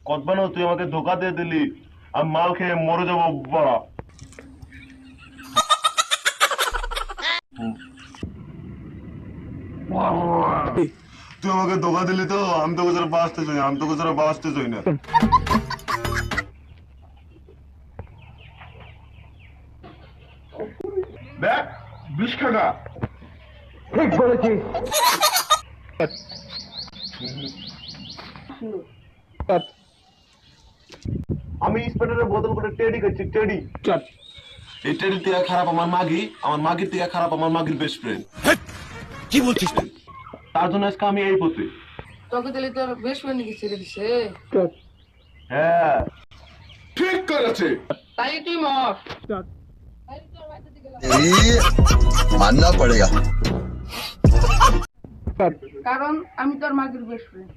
কতবানো তুই আমাকে ধোকা দিয়ে দিলি, আমি মাল খেয়ে মরে যাবো বড়া। তুই আমাকে ধোকা দিলি তো, আমি তোকে ছাড়া বাঁচতে চাই না, আমি তোকে ছাড়া বাঁচতে চাই না। দেখ বিষ খাগা। ঠিক বলেছিস। আমি স্পেটারে বোতল করে টেডি খাচ্ছি, টেডি। এই টেডির থেকে খারাপ আমার মাগি, আমার মাগির থেকে খারাপ আমার মাগির বেস্ট ফ্রেন্ড। কি বলছিস তুই? তার জন্য আজকে আমি এই পথে। তোকে তাহলে তোর বেস্ট ফ্রেন্ড কি ছেড়ে দিছে? হ্যাঁ ঠিক করেছে। তাই তুই মর। मानना पड़ेगा। কারণ আমি তোর মাগির বেস্ট ফ্রেন্ড।